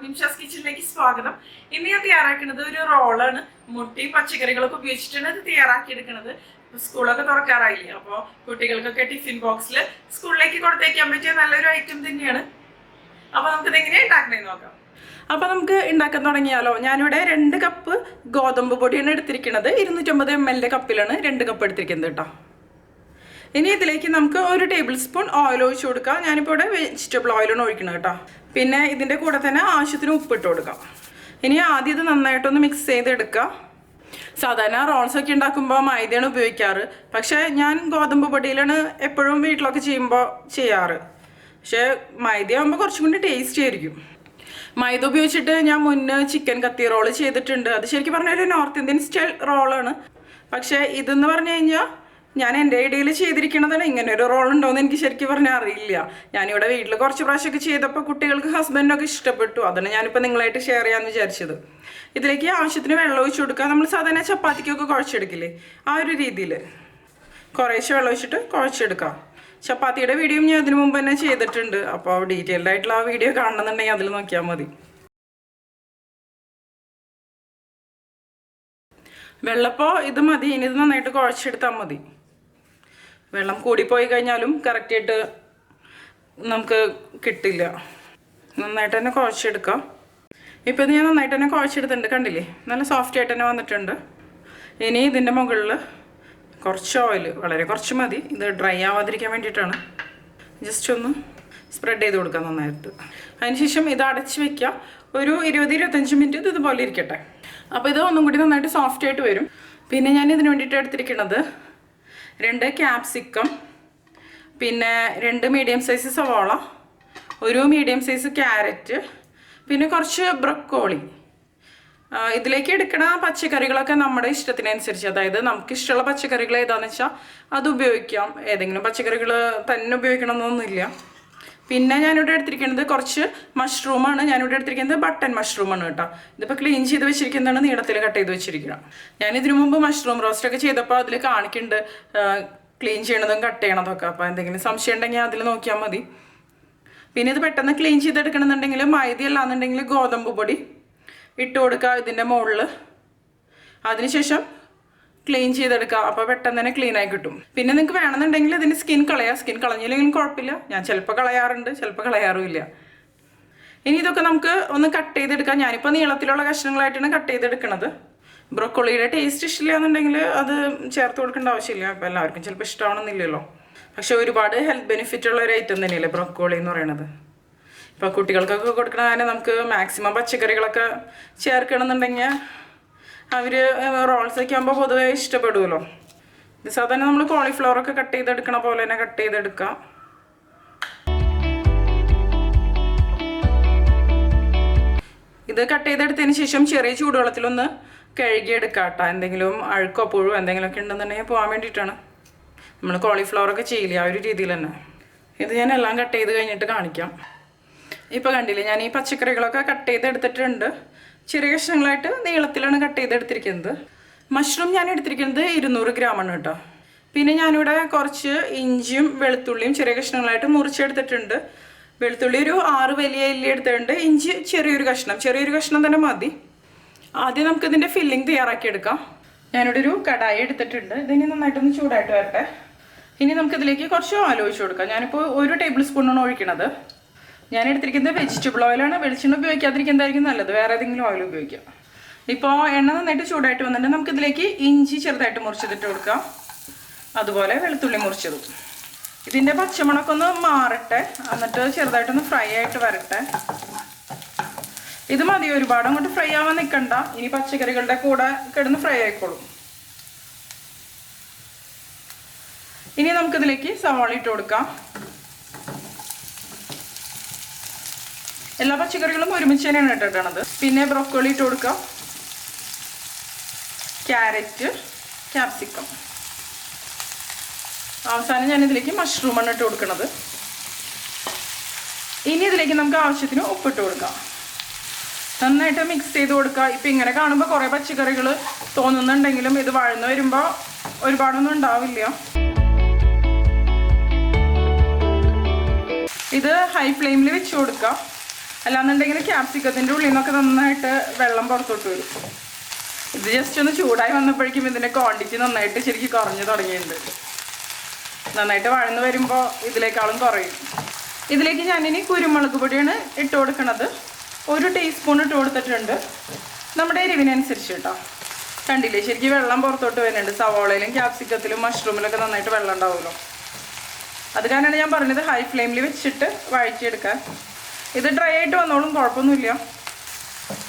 എല്ലാവർക്കും നിമിഷാസ് കിച്ചണിലേക്ക് സ്വാഗതം. ഇന്ന് ഞാൻ തയ്യാറാക്കുന്നത് ഒരു റോളാണ്. മുട്ടയും പച്ചക്കറികളൊക്കെ ഉപയോഗിച്ചിട്ടാണ് ഇത് തയ്യാറാക്കിയെടുക്കുന്നത്. സ്കൂളൊക്കെ തുറക്കാറായില്ലേ, അപ്പോൾ കുട്ടികൾക്കൊക്കെ ടിഫിൻ ബോക്സിൽ സ്കൂളിലേക്ക് കൊടുത്തേക്കാൻ പറ്റിയ നല്ലൊരു ഐറ്റം തന്നെയാണ്. അപ്പോൾ നമുക്കിത് എങ്ങനെയാണ് ഉണ്ടാക്കണമെന്ന് നോക്കാം. അപ്പോൾ നമുക്ക് ഉണ്ടാക്കാൻ തുടങ്ങിയാലോ. ഞാനിവിടെ 2 കപ്പ് ഗോതമ്പ് പൊടിയാണ് എടുത്തിരിക്കുന്നത്. 250 ml കപ്പിലാണ് 2 കപ്പ് എടുത്തിരിക്കുന്നത് കേട്ടോ. ഇനി ഇതിലേക്ക് നമുക്ക് 1 ടേബിൾ സ്പൂൺ ഓയിൽ ഒഴിച്ചു കൊടുക്കാം. ഞാനിപ്പോൾ ഇവിടെ വെജിറ്റബിൾ ഓയിലാണ് ഒഴിക്കുന്നത് കേട്ടോ. പിന്നെ ഇതിൻ്റെ കൂടെ തന്നെ ആവശ്യത്തിന് ഉപ്പിട്ട് കൊടുക്കാം. ഇനി ആദ്യം ഇത് നന്നായിട്ടൊന്ന് മിക്സ് ചെയ്തെടുക്കുക. സാധാരണ റോൾസൊക്കെ ഉണ്ടാക്കുമ്പോൾ മൈദയാണ് ഉപയോഗിക്കാറ്. പക്ഷേ ഞാൻ ഗോതമ്പ് പൊടിയിലാണ് എപ്പോഴും വീട്ടിലൊക്കെ ചെയ്യുമ്പോൾ ചെയ്യാറ്. പക്ഷേ മൈദയാകുമ്പോൾ കുറച്ചും കൂടി ടേസ്റ്റി ആയിരിക്കും. മൈദ ഉപയോഗിച്ചിട്ട് ഞാൻ മുന്നേ ചിക്കൻ കത്തി റോള് ചെയ്തിട്ടുണ്ട്. അത് ശരിക്കും പറഞ്ഞാൽ ഒരു നോർത്ത് ഇന്ത്യൻ സ്റ്റൈൽ റോളാണ്. പക്ഷേ ഇതെന്ന് പറഞ്ഞു കഴിഞ്ഞാൽ ഞാൻ എൻ്റെ ഐഡിയയിൽ ചെയ്തിരിക്കണതാണ്. ഇങ്ങനെ ഒരു റോൾ ഉണ്ടോയെന്ന് എനിക്ക് ശരിക്കും പറഞ്ഞാൽ അറിയില്ല. ഞാനിവിടെ വീട്ടിൽ കുറച്ച് പ്രാവശ്യമൊക്കെ ചെയ്തപ്പോൾ കുട്ടികൾക്ക് ഹസ്ബൻഡൊക്കെ ഇഷ്ടപ്പെട്ടു. അതാണ് ഞാനിപ്പോൾ നിങ്ങളായിട്ട് ഷെയർ ചെയ്യാമെന്ന് വിചാരിച്ചത്. ഇതിലേക്ക് ആവശ്യത്തിന് വെള്ളം ഒഴിച്ച് കൊടുക്കുക. നമ്മൾ സാധാരണ ചപ്പാത്തിക്കൊക്കെ കുഴച്ചെടുക്കില്ലേ, ആ ഒരു രീതിയിൽ കുറേശ്ശെ വെള്ളം ഒഴിച്ചിട്ട് കുഴച്ചെടുക്കാം. ചപ്പാത്തിയുടെ വീഡിയോ ഞാൻ അതിനു മുമ്പ് തന്നെ ചെയ്തിട്ടുണ്ട്. അപ്പോൾ ഡീറ്റെയിൽഡ് ആയിട്ടുള്ള ആ വീഡിയോ കാണണമെന്നുണ്ടെങ്കിൽ അതിൽ നോക്കിയാൽ മതി. വെള്ളപ്പോൾ ഇത് മതി. ഇനി ഇത് നന്നായിട്ട് കുഴച്ചെടുത്താൽ മതി. വെള്ളം കൂടിപ്പോയി കഴിഞ്ഞാലും കറക്റ്റായിട്ട് നമുക്ക് കിട്ടില്ല. നന്നായിട്ട് തന്നെ കുഴച്ചെടുക്കാം. ഇപ്പോൾ ഇത് ഞാൻ നന്നായിട്ട് തന്നെ കുഴച്ചെടുത്തിട്ടുണ്ട്. കണ്ടില്ലേ, നല്ല സോഫ്റ്റ് ആയിട്ട് തന്നെ വന്നിട്ടുണ്ട്. ഇനി ഇതിൻ്റെ മുകളിൽ കുറച്ച് ഓയിൽ, വളരെ കുറച്ച് മതി. ഇത് ഡ്രൈ ആവാതിരിക്കാൻ വേണ്ടിയിട്ടാണ്. ജസ്റ്റ് ഒന്ന് സ്പ്രെഡ് ചെയ്ത് കൊടുക്കാം നന്നായിട്ട്. അതിനുശേഷം ഇത് അടച്ച് വയ്ക്കുക. ഒരു 20-25 മിനിറ്റ് ഇത് ഇതുപോലെ ഇരിക്കട്ടെ. അപ്പോൾ ഇത് ഒന്നും കൂടി നന്നായിട്ട് സോഫ്റ്റ് ആയിട്ട് വരും. പിന്നെ ഞാൻ ഇതിന് വേണ്ടിയിട്ട് എടുത്തിരിക്കുന്നത് 2 ക്യാപ്സിക്കം, പിന്നെ 2 മീഡിയം സൈസ് സവാള, 1 മീഡിയം സൈസ് ക്യാരറ്റ്, പിന്നെ കുറച്ച് ബ്രൊക്കോളി. ഇതിലേക്ക് എടുക്കണ പച്ചക്കറികളൊക്കെ നമ്മുടെ ഇഷ്ടത്തിനനുസരിച്ച്, അതായത് നമുക്ക് ഇഷ്ടമുള്ള പച്ചക്കറികൾ ഏതാണെന്ന് വെച്ചാൽ അത് ഉപയോഗിക്കാം. ഏതെങ്കിലും പച്ചക്കറികൾ തന്നെ ഉപയോഗിക്കണമെന്നൊന്നുമില്ല. പിന്നെ ഞാനിവിടെ എടുത്തിരിക്കുന്നത് കുറച്ച് മഷ്റൂമാണ്. ഞാനിവിടെ എടുത്തിരിക്കുന്നത് ബട്ടൺ മഷ്റൂമാണ് കേട്ടോ. ഇതിപ്പോൾ ക്ലീൻ ചെയ്ത് വെച്ചിരിക്കുന്നതാണ്, നീളത്തിൽ കട്ട് ചെയ്ത് വെച്ചിരിക്കണം. ഞാനിതിനു മുമ്പ് മഷ്റൂം റോസ്റ്റൊക്കെ ചെയ്തപ്പോൾ അതിൽ കാണിക്കുന്നുണ്ട് ക്ലീൻ ചെയ്യണതും കട്ട് ചെയ്യണതൊക്കെ. അപ്പോൾ എന്തെങ്കിലും സംശയം ഉണ്ടെങ്കിൽ അതിൽ നോക്കിയാൽ മതി. പിന്നെ ഇത് പെട്ടെന്ന് ക്ലീൻ ചെയ്തെടുക്കണമെന്നുണ്ടെങ്കിൽ മൈദയല്ലാന്നുണ്ടെങ്കിൽ ഗോതമ്പ് പൊടി ഇട്ട് കൊടുക്കുക ഇതിൻ്റെ മുകളിൽ. അതിനുശേഷം ക്ലീൻ ചെയ്തെടുക്കുക. അപ്പോൾ പെട്ടെന്ന് തന്നെ ക്ലീനായി കിട്ടും. പിന്നെ നിങ്ങൾക്ക് വേണമെന്നുണ്ടെങ്കിൽ ഇതിൻ്റെ സ്കിൻ കളയാം. സ്കിൻ കളഞ്ഞില്ലെങ്കിലും കുഴപ്പമില്ല. ഞാൻ ചിലപ്പോൾ കളയാറുണ്ട്, ചിലപ്പോൾ കളയാറുമില്ല. ഇനി ഇതൊക്കെ നമുക്ക് ഒന്ന് കട്ട് ചെയ്തെടുക്കാം. ഞാനിപ്പോൾ നീളത്തിലുള്ള കഷ്ണങ്ങളായിട്ടാണ് കട്ട് ചെയ്തെടുക്കുന്നത്. ബ്രൊക്കോളിയുടെ ടേസ്റ്റ് ഇഷ്ടമില്ല എന്നുണ്ടെങ്കിൽ അത് ചേർത്ത് കൊടുക്കേണ്ട ആവശ്യമില്ല. അപ്പോൾ എല്ലാവർക്കും ചിലപ്പോൾ ഇഷ്ടമാണെന്നില്ലല്ലോ. പക്ഷേ ഒരുപാട് ഹെൽത്ത് ബെനിഫിറ്റ് ഉള്ള ഒരു ഐറ്റം തന്നെയല്ലേ ബ്രൊക്കോളി എന്ന് പറയുന്നത്. ഇപ്പോൾ കുട്ടികൾക്കൊക്കെ കൊടുക്കണ തന്നെ നമുക്ക് മാക്സിമം പച്ചക്കറികളൊക്കെ ചേർക്കണമെന്നുണ്ടെങ്കിൽ അവർ റോൾസൊക്കെ ആകുമ്പോൾ പൊതുവെ ഇഷ്ടപ്പെടുമല്ലോ. ഇത് സാധാരണ നമ്മൾ കോളിഫ്ലവറൊക്കെ കട്ട് ചെയ്തെടുക്കണ പോലെ തന്നെ കട്ട് ചെയ്തെടുക്കാം. ഇത് കട്ട് ചെയ്തെടുത്തതിന് ശേഷം ചെറിയ ചൂടുവെള്ളത്തിലൊന്ന് കഴുകിയെടുക്കാം കേട്ടോ. എന്തെങ്കിലും അഴുക്കോ പുഴോ എന്തെങ്കിലുമൊക്കെ ഉണ്ടെന്നുണ്ടെങ്കിൽ പോകാൻ വേണ്ടിയിട്ടാണ്. നമ്മൾ കോളിഫ്ലവറൊക്കെ ചെയ്യില്ല, ആ ഒരു രീതിയിൽ തന്നെ. ഇത് ഞാൻ എല്ലാം കട്ട് ചെയ്ത് കഴിഞ്ഞിട്ട് കാണിക്കാം. ഇപ്പോൾ കണ്ടില്ലേ, ഞാൻ ഈ പച്ചക്കറികളൊക്കെ കട്ട് ചെയ്തെടുത്തിട്ടുണ്ട്. ചെറിയ കഷ്ണങ്ങളായിട്ട് നീളത്തിലാണ് കട്ട് ചെയ്തെടുത്തിരിക്കുന്നത്. മഷ്റൂം ഞാൻ എടുത്തിരിക്കുന്നത് 200 ഗ്രാമാണ് കേട്ടോ. പിന്നെ ഞാനിവിടെ കുറച്ച് ഇഞ്ചിയും വെളുത്തുള്ളിയും ചെറിയ കഷ്ണങ്ങളായിട്ട് മുറിച്ചെടുത്തിട്ടുണ്ട്. വെളുത്തുള്ളി ഒരു 6 വലിയ ഇല്ലി എടുത്തിട്ടുണ്ട്. ഇഞ്ചി ചെറിയൊരു കഷ്ണം തന്നെ മതി. ആദ്യം നമുക്കിതിൻ്റെ ഫില്ലിങ് തയ്യാറാക്കിയെടുക്കാം. ഞാനിവിടെ ഒരു കടായി എടുത്തിട്ടുണ്ട്. ഇതിന് നന്നായിട്ടൊന്ന് ചൂടായിട്ട് വരട്ടെ. ഇനി നമുക്കിതിലേക്ക് കുറച്ച് ഓയിൽ ഒഴിച്ച് കൊടുക്കാം. ഞാനിപ്പോൾ 1 ടേബിൾ സ്പൂണാണ് ഒഴിക്കണത്. ഞാൻ എടുത്തിരിക്കുന്നത് വെജിറ്റബിൾ ഓയിലാണ്. വെളിച്ചെണ്ണ ഉപയോഗിക്കാതിരിക്കുന്നതായിരിക്കും നല്ലത്. വേറെ ഏതെങ്കിലും ഓയിൽ ഉപയോഗിക്കാം. ഇപ്പോൾ എണ്ണ നന്നായിട്ട് ചൂടായിട്ട് വന്നിട്ട് നമുക്കിതിലേക്ക് ഇഞ്ചി ചെറുതായിട്ട് മുറിച്ചിട്ട് കൊടുക്കാം. അതുപോലെ വെളുത്തുള്ളി മുറിച്ചതും. ഇതിൻ്റെ പച്ചമണമൊക്കെ ഒന്ന് മാറട്ടെ. എന്നിട്ട് ചെറുതായിട്ടൊന്ന് ഫ്രൈ ആയിട്ട് വരട്ടെ. ഇത് മതി, ഒരുപാട് അങ്ങോട്ട് ഫ്രൈ ആവാൻ നിൽക്കണ്ട. ഇനി പച്ചക്കറികളുടെ കൂടെ കിടന്ന് ഫ്രൈ ആയിക്കോളും. ഇനി നമുക്കിതിലേക്ക് സവാള ഇട്ട് കൊടുക്കാം. എല്ലാ പച്ചക്കറികളും ഒരുമിച്ച് തന്നെയാണ് ഇട്ടിട്ടത്. പിന്നെ ബ്രൊക്കോളി ഇട്ട് കൊടുക്കാം, ക്യാരറ്റ്, ക്യാപ്സിക്കം. അവസാനം ഞാനിതിലേക്ക് മഷ്റൂമാണ് ഇട്ട് കൊടുക്കുന്നത്. ഇനി ഇതിലേക്ക് നമുക്ക് ആവശ്യത്തിന് ഉപ്പിട്ട് കൊടുക്കാം. നന്നായിട്ട് മിക്സ് ചെയ്ത് കൊടുക്കുക. ഇപ്പം ഇങ്ങനെ കാണുമ്പോൾ കുറേ പച്ചക്കറികൾ തോന്നുന്നുണ്ടെങ്കിലും ഇത് വഴന്ന് വരുമ്പോൾ ഒരുപാടൊന്നും ഉണ്ടാവില്ല. ഇത് ഹൈ ഫ്ലെയിമിൽ വെച്ച് കൊടുക്കുക. അല്ലാന്നുണ്ടെങ്കിൽ ക്യാപ്സിക്കത്തിൻ്റെ ഉള്ളിൽ നിന്നൊക്കെ നന്നായിട്ട് വെള്ളം പുറത്തോട്ട് വരും. ഇത് ജസ്റ്റ് ഒന്ന് ചൂടായി വന്നപ്പോഴേക്കും ഇതിൻ്റെ ക്വാണ്ടിറ്റി നന്നായിട്ട് ശരിക്കും കുറഞ്ഞു തുടങ്ങിയിട്ടുണ്ട്. നന്നായിട്ട് വഴന്ന് വരുമ്പോൾ ഇതിലേക്കാളും കുറയും. ഇതിലേക്ക് ഞാനിനി കുരുമുളക് പൊടിയാണ് ഇട്ട് കൊടുക്കുന്നത്. 1 ടീസ്പൂൺ ഇട്ട് കൊടുത്തിട്ടുണ്ട്. നമ്മുടെ എരിവിനനുസരിച്ച് കേട്ടോ. കണ്ടില്ലേ ശരിക്കും വെള്ളം പുറത്തോട്ട് വരുന്നുണ്ട്. സവോളയിലും ക്യാപ്സിക്കത്തിലും മഷ്റൂമിലൊക്കെ നന്നായിട്ട് വെള്ളം ഉണ്ടാവുമല്ലോ. അത് കാരണമാണ് ഞാൻ പറഞ്ഞത് ഹൈ ഫ്ലെയിമിൽ വെച്ചിട്ട് വഴറ്റിയെടുക്കാൻ. ഇത് ഡ്രൈ ആയിട്ട് വന്നോളും, കുഴപ്പമൊന്നുമില്ല.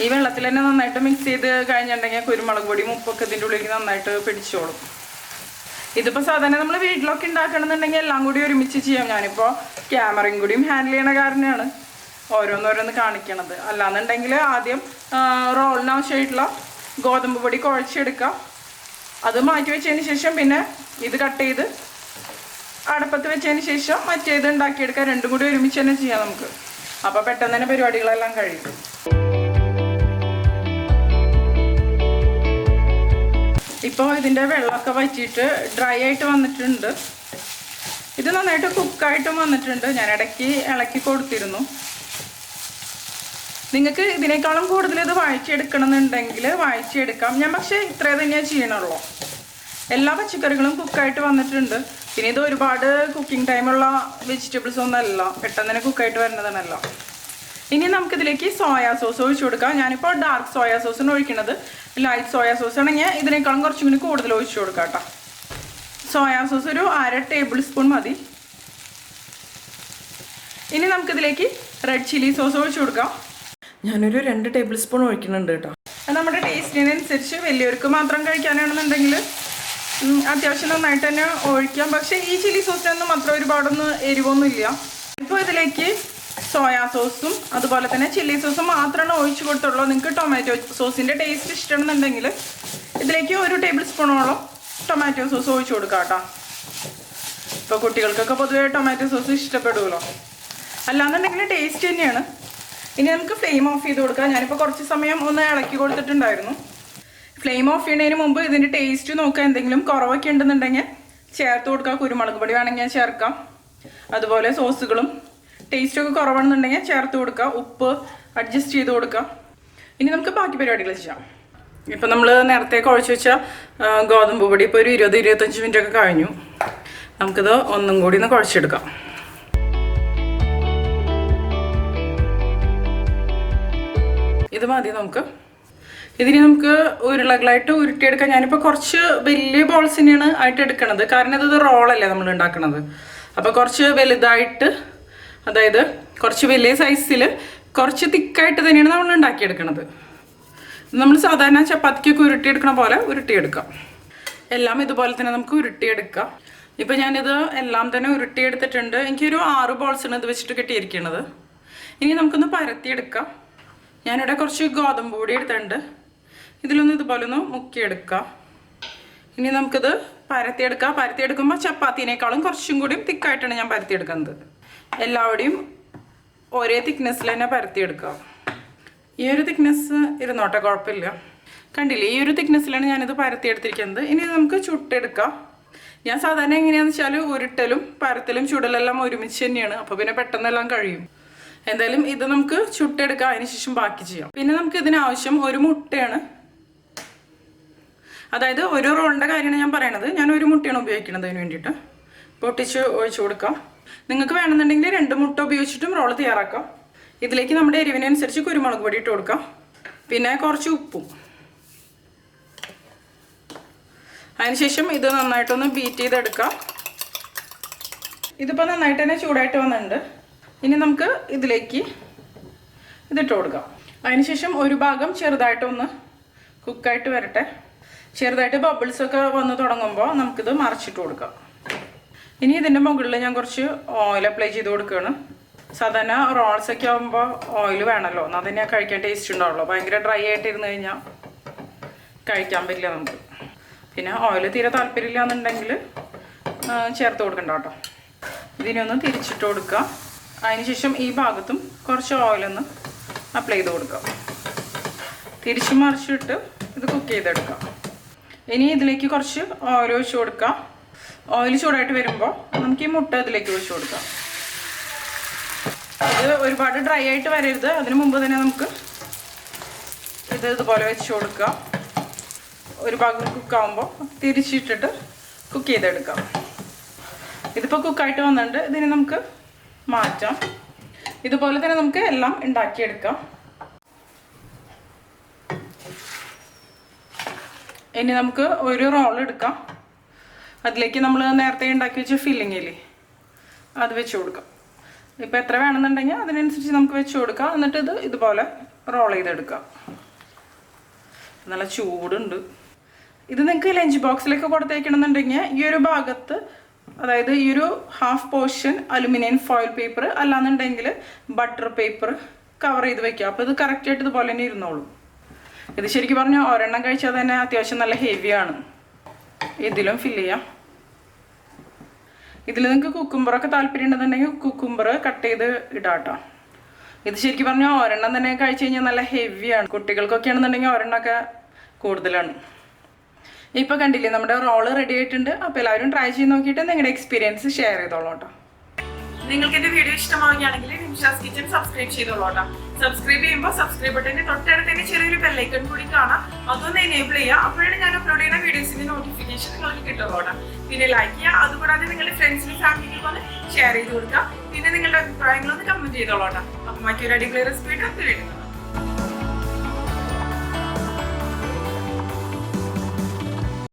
ഈ വെള്ളത്തിൽ തന്നെ നന്നായിട്ട് മിക്സ് ചെയ്ത് കഴിഞ്ഞിട്ടുണ്ടെങ്കിൽ കുരുമുളക് പൊടിയും ഉപ്പൊക്കെ ഇതിൻ്റെ ഉള്ളിലേക്ക് നന്നായിട്ട് പിടിച്ചോളും. ഇതിപ്പോൾ സാധാരണ നമ്മൾ വീട്ടിലൊക്കെ ഉണ്ടാക്കണമെന്നുണ്ടെങ്കിൽ എല്ലാം കൂടി ഒരുമിച്ച് ചെയ്യാം. ഞാനിപ്പോൾ ക്യാമറയും കൂടിയും ഹാൻഡിൽ ചെയ്യണ കാരണമാണ് ഓരോന്നോരോന്ന് കാണിക്കണത്. അല്ലാന്നുണ്ടെങ്കിൽ ആദ്യം റോളിന് ആവശ്യമായിട്ടുള്ള ഗോതമ്പ് പൊടി കുഴച്ചെടുക്കാം. അത് മാറ്റി വെച്ചതിന് ശേഷം പിന്നെ ഇത് കട്ട് ചെയ്ത് അടുപ്പത്ത് വെച്ചതിന് ശേഷം മറ്റേത് ഉണ്ടാക്കിയെടുക്കാം. രണ്ടും കൂടി ഒരുമിച്ച് തന്നെ ചെയ്യാം നമുക്ക്. അപ്പോൾ പെട്ടെന്ന് തന്നെ പരിപാടികളെല്ലാം കഴിയും. ഇപ്പോൾ ഇതിൻ്റെ വെള്ളമൊക്കെ വറ്റിയിട്ട് ഡ്രൈ ആയിട്ട് വന്നിട്ടുണ്ട്. ഇത് നന്നായിട്ട് കുക്കായിട്ടും വന്നിട്ടുണ്ട്. ഞാൻ ഇടയ്ക്ക് ഇളക്കി കൊടുത്തിരുന്നു. നിങ്ങൾക്ക് ഇതിനേക്കാളും കൂടുതൽ ഇത് വഴറ്റിയെടുക്കണം എന്നുണ്ടെങ്കിൽ വഴറ്റിയെടുക്കാം. ഞാൻ പക്ഷേ ഇത്രേ തന്നെയാണ് ചെയ്യണുള്ളൂ. എല്ലാ പച്ചക്കറികളും കുക്കായിട്ട് വന്നിട്ടുണ്ട്. പിന്നെ ഇത് ഒരുപാട് കുക്കിംഗ് ടൈമുള്ള വെജിറ്റബിൾസ് ഒന്നല്ല, പെട്ടെന്ന് തന്നെ കുക്കായിട്ട് വരുന്നതാണല്ലോ. ഇനി നമുക്കിതിലേക്ക് സോയാ സോസ് ഒഴിച്ചു കൊടുക്കാം. ഞാനിപ്പോൾ ഡാർക്ക് സോയാ സോസാണ് ഒഴിക്കുന്നത്. ലൈറ്റ് സോയാ സോസ് ആണെങ്കിൽ ഇതിനേക്കാളും കുറച്ചും കൂടി കൂടുതൽ ഒഴിച്ചു കൊടുക്കാം കേട്ടോ. സോയാ സോസ് ഒരു 1/2 ടേബിൾ സ്പൂൺ മതി. ഇനി നമുക്കിതിലേക്ക് റെഡ് ചില്ലി സോസ് ഒഴിച്ചു കൊടുക്കാം. ഞാനൊരു 2 ടേബിൾ സ്പൂൺ ഒഴിക്കുന്നുണ്ട് കേട്ടോ. അത് നമ്മുടെ ടേസ്റ്റിനനുസരിച്ച്. വലിയവർക്ക് മാത്രം കഴിക്കാനാണെന്നുണ്ടെങ്കിൽ അത്യാവശ്യം നന്നായിട്ട് തന്നെ ഒഴിക്കാം. പക്ഷേ ഈ ചില്ലി സോസിനൊന്നും അത്ര ഒരുപാടൊന്നും എരിവൊന്നുമില്ല. ഇപ്പോൾ ഇതിലേക്ക് സോയാ സോസും അതുപോലെ തന്നെ ചില്ലി സോസും മാത്രമാണ് ഒഴിച്ചു കൊടുത്തുള്ളൂ. നിങ്ങൾക്ക് ടൊമാറ്റോ സോസിൻ്റെ ടേസ്റ്റ് ഇഷ്ടമാണെന്നുണ്ടെങ്കിൽ ഇതിലേക്ക് 1 ടേബിൾ സ്പൂണോളം ടൊമാറ്റോ സോസ് ഒഴിച്ചു കൊടുക്കാം കേട്ടോ. ഇപ്പോൾ കുട്ടികൾക്കൊക്കെ പൊതുവേ ടൊമാറ്റോ സോസ് ഇഷ്ടപ്പെടുമല്ലോ. അല്ലാന്നുണ്ടെങ്കിൽ ടേസ്റ്റ് തന്നെയാണ്. ഇനി നമുക്ക് ഫ്ലെയിം ഓഫ് ചെയ്ത് കൊടുക്കാം. ഞാനിപ്പോൾ കുറച്ച് സമയം ഒന്ന് ഇളക്കി കൊടുത്തിട്ടുണ്ടായിരുന്നു. ഫ്ലെയിം ഓഫ് ചെയ്യുന്നതിന് മുമ്പ് ഇതിൻ്റെ ടേസ്റ്റ് നോക്കുക. എന്തെങ്കിലും കുറവൊക്കെ ഉണ്ടെന്നുണ്ടെങ്കിൽ ചേർത്ത് കൊടുക്കുക. കുരുമുളക് പൊടി വേണമെങ്കിൽ ചേർക്കാം. അതുപോലെ സോസുകളും ടേസ്റ്റൊക്കെ കുറവാണെന്നുണ്ടെങ്കിൽ ചേർത്ത് കൊടുക്കുക. ഉപ്പ് അഡ്ജസ്റ്റ് ചെയ്ത് കൊടുക്കുക. ഇനി നമുക്ക് ബാക്കി പരിപാടികൾ ചെയ്യാം. ഇപ്പം നമ്മൾ നേരത്തെ കുഴച്ച് വെച്ച ഗോതമ്പ് പൊടി ഇപ്പോൾ ഒരു 20-25 മിനിറ്റൊക്കെ കഴിഞ്ഞു. നമുക്കിത് ഒന്നും കൂടി ഒന്ന് കുഴച്ചെടുക്കാം. ഇത് മതി നമുക്ക്. ഇതിന് നമുക്ക് ഉരുളകളായിട്ട് ഉരുട്ടിയെടുക്കാം. ഞാനിപ്പോൾ കുറച്ച് വലിയ ബോൾസ് തന്നെയാണ് ആയിട്ട് എടുക്കണത്. കാരണം ഇത് റോളല്ലേ നമ്മൾ ഉണ്ടാക്കണത്. അപ്പോൾ കുറച്ച് വലുതായിട്ട്, അതായത് കുറച്ച് വലിയ സൈസിൽ കുറച്ച് തിക്കായിട്ട് തന്നെയാണ് നമ്മൾ ഉണ്ടാക്കിയെടുക്കണത്. നമ്മൾ സാധാരണ ചപ്പാത്തിക്കൊക്കെ ഉരുട്ടിയെടുക്കണ പോലെ ഉരുട്ടിയെടുക്കാം. എല്ലാം ഇതുപോലെ തന്നെ നമുക്ക് ഉരുട്ടിയെടുക്കാം. ഇപ്പോൾ ഞാനിത് എല്ലാം തന്നെ ഉരുട്ടിയെടുത്തിട്ടുണ്ട്. എനിക്കൊരു 6 ബോൾസാണ് ഇത് വെച്ചിട്ട് കിട്ടിയിരിക്കുന്നത്. ഇനി നമുക്കൊന്ന് പരത്തിയെടുക്കാം. ഞാനിവിടെ കുറച്ച് ഗോതമ്പ് പൊടി എടുത്തിട്ടുണ്ട്. ഇതിലൊന്ന് ഇതുപോലെ ഒന്ന് മുക്കിയെടുക്കാം. ഇനി നമുക്കിത് പരത്തിയെടുക്കാം. പരത്തിയെടുക്കുമ്പോൾ ചപ്പാത്തിനേക്കാളും കുറച്ചും കൂടി തിക്കായിട്ടാണ് ഞാൻ പരത്തിയെടുക്കുന്നത്. എല്ലാവരുടെയും ഒരേ തിക്നെസ്സിൽ തന്നെ പരത്തിയെടുക്കാം. ഈ ഒരു തിക്നെസ് ഇരുന്നോട്ടെ, കുഴപ്പമില്ല. കണ്ടില്ലേ, ഈ ഒരു തിക്നെസ്സിലാണ് ഞാനിത് പരത്തിയെടുത്തിരിക്കുന്നത്. ഇനി നമുക്ക് ചുട്ടെടുക്കാം. ഞാൻ സാധാരണ എങ്ങനെയാണെന്ന് വെച്ചാൽ ഉരുട്ടലും പരത്തലും ചുടലെല്ലാം ഒരുമിച്ച് തന്നെയാണ്. അപ്പോൾ പിന്നെ പെട്ടെന്നെല്ലാം കഴിയും. എന്തായാലും ഇത് നമുക്ക് ചുട്ടെടുക്കാം. അതിനുശേഷം ബാക്കി ചെയ്യാം. പിന്നെ നമുക്ക് ഇതിനാവശ്യം 1 മുട്ടയാണ്. അതായത് ഒരു റോളിൻ്റെ കാര്യമാണ് ഞാൻ പറയണത്. ഞാൻ 1 മുട്ടയാണ് ഉപയോഗിക്കുന്നത് അതിന് വേണ്ടിയിട്ട്. പൊട്ടിച്ച് ഒഴിച്ചു കൊടുക്കാം. നിങ്ങൾക്ക് വേണമെന്നുണ്ടെങ്കിൽ 2 മുട്ട ഉപയോഗിച്ചിട്ടും റോൾ തയ്യാറാക്കാം. ഇതിലേക്ക് നമ്മുടെ എരിവിനനുസരിച്ച് കുരുമുളക് പൊടി ഇട്ട് കൊടുക്കാം. പിന്നെ കുറച്ച് ഉപ്പും. അതിനുശേഷം ഇത് നന്നായിട്ടൊന്ന് ബീറ്റ് ചെയ്തെടുക്കാം. ഇതിപ്പോൾ നന്നായിട്ട് തന്നെ ചൂടായിട്ട് വന്നിട്ടുണ്ട്. ഇനി നമുക്ക് ഇതിലേക്ക് ഇതിട്ട് കൊടുക്കാം. അതിനുശേഷം ഒരു ഭാഗം ചെറുതായിട്ടൊന്ന് കുക്കായിട്ട് വരട്ടെ. ചെറുതായിട്ട് ബബിൾസൊക്കെ വന്ന് തുടങ്ങുമ്പോൾ നമുക്കിത് മറിച്ചിട്ട് കൊടുക്കാം. ഇനി ഇതിൻ്റെ മുകളിൽ ഞാൻ കുറച്ച് ഓയിൽ അപ്ലൈ ചെയ്ത് കൊടുക്കുകയാണ്. സാധാരണ റോൾസൊക്കെ ആകുമ്പോൾ ഓയിൽ വേണമല്ലോ, എന്നാൽ തന്നെ കഴിക്കാൻ ടേസ്റ്റ് ഉണ്ടാവുള്ളൂ. ഭയങ്കര ഡ്രൈ ആയിട്ടിരുന്ന് കഴിഞ്ഞാൽ കഴിക്കാൻ പറ്റില്ല നമുക്ക്. പിന്നെ ഓയിൽ തീരെ താല്പര്യമില്ല എന്നുണ്ടെങ്കിൽ ചേർത്ത് കൊടുക്കണ്ട കേട്ടോ. ഇതിനൊന്ന് തിരിച്ചിട്ട് കൊടുക്കുക. അതിനുശേഷം ഈ ഭാഗത്തും കുറച്ച് ഓയിലൊന്ന് അപ്ലൈ ചെയ്ത് കൊടുക്കുക. തിരിച്ച് മറിച്ചിട്ട് ഇത് കുക്ക് ചെയ്തെടുക്കാം. ഇനി ഇതിലേക്ക് കുറച്ച് ഓയിൽ ഒഴിച്ച് കൊടുക്കാം. ഓയിൽ ചൂടായിട്ട് വരുമ്പോൾ നമുക്ക് ഈ മുട്ട ഇതിലേക്ക് ഒഴിച്ച് കൊടുക്കാം. ഇത് ഒരുപാട് ഡ്രൈ ആയിട്ട് വരരുത്. അതിന് മുമ്പ് തന്നെ നമുക്ക് ഇത് ഇതുപോലെ വെച്ച് കൊടുക്കുക. ഒരു ഭാഗം കുക്കാവുമ്പോൾ തിരിച്ചിട്ടിട്ട് കുക്ക് ചെയ്തെടുക്കാം. ഇതിപ്പോൾ കുക്കായിട്ട് വന്നിട്ടുണ്ട്. ഇതിനെ നമുക്ക് മാറ്റാം. ഇതുപോലെ തന്നെ നമുക്ക് എല്ലാം ഉണ്ടാക്കിയെടുക്കാം. ഇനി നമുക്ക് ഒരു റോൾ എടുക്കാം. അതിലേക്ക് നമ്മൾ നേരത്തെ ഉണ്ടാക്കി വെച്ച ഫില്ലിംഗ് ഇല്ലേ, അത് വെച്ച് കൊടുക്കാം. ഇപ്പം എത്ര വേണമെന്നുണ്ടെങ്കിൽ അതിനനുസരിച്ച് നമുക്ക് വെച്ച് കൊടുക്കാം. എന്നിട്ട് ഇത് ഇതുപോലെ റോൾ ചെയ്തെടുക്കാം. നല്ല ചൂടുണ്ട്. ഇത് നിങ്ങൾക്ക് ലഞ്ച് ബോക്സിലേക്ക് കൊടുത്തേക്കണമെന്നുണ്ടെങ്കിൽ ഈ ഒരു ഭാഗത്ത്, അതായത് ഈ ഒരു half portion aluminium foil paper അല്ലാന്നുണ്ടെങ്കിൽ ബട്ടർ പേപ്പർ കവർ ചെയ്ത് വെക്കുക. അപ്പോൾ ഇത് കറക്റ്റായിട്ട് ഇതുപോലെ തന്നെ ഇരുന്നോളൂ. ഇത് ശരിക്കും പറഞ്ഞാൽ ഒരെണ്ണം കഴിച്ചാൽ തന്നെ അത്യാവശ്യം നല്ല ഹെവിയാണ്. ഇതിലും ഫില്ല് ചെയ്യാം. ഇതിൽ നിങ്ങൾക്ക് കുക്കുംബറൊക്കെ താല്പര്യം ഉണ്ടെന്നുണ്ടെങ്കിൽ കുക്കുംബർ കട്ട് ചെയ്ത് ഇടാട്ടോ. ഇത് ശരിക്കും പറഞ്ഞാൽ ഒരെണ്ണം തന്നെ കഴിച്ച് കഴിഞ്ഞാൽ നല്ല ഹെവിയാണ്. കുട്ടികൾക്കൊക്കെ ആണെന്നുണ്ടെങ്കിൽ ഒരെണ്ണമൊക്കെ കൂടുതലാണ്. ഇപ്പോൾ കണ്ടില്ലേ, നമ്മുടെ റോള് റെഡി ആയിട്ടുണ്ട്. അപ്പോൾ എല്ലാവരും ട്രൈ ചെയ്ത് നോക്കിയിട്ട് നിങ്ങളുടെ എക്സ്പീരിയൻസ് ഷെയർ ചെയ്തോളൂ കേട്ടോ. നിങ്ങൾക്ക് എൻ്റെ വീഡിയോ ഇഷ്ടമാവുകയാണെങ്കിൽ നിമിഷാസ് കിച്ചൺ സബ്സ്ക്രൈബ് ചെയ്തോളൂ കേട്ടോ. സബ്സ്ക്രൈബ് ചെയ്യുമ്പോൾ സബ്സ്ക്രൈബ് ബട്ടൻ്റെ തൊട്ടടുത്ത് തന്നെ ചെറിയൊരു ബെല്ലൈക്കൺ കൂടി കാണാം. അതൊന്ന് എനേബിൾ ചെയ്യുക. അപ്പോഴാണ് ഞാൻ അപ്ലോഡ് ചെയ്യുന്ന വീഡിയോസിന്റെ നോട്ടിഫിക്കേഷൻ നിങ്ങൾക്ക് കിട്ടുള്ളൂ കേട്ടോ. പിന്നെ ലൈക്ക് ചെയ്യുക. അതുകൂടാതെ നിങ്ങളുടെ ഫ്രണ്ട്സിനും ഫാമിലിക്കും ഒന്ന് ഷെയർ ചെയ്ത് കൊടുക്കുക. പിന്നെ നിങ്ങളുടെ അഭിപ്രായങ്ങളൊന്ന് കമന്റ് ചെയ്തോളൂ കേട്ടോ. അപ്പം മറ്റൊരു അടിപൊളി റെസിപ്പി ആയിട്ട് വീണ്ടും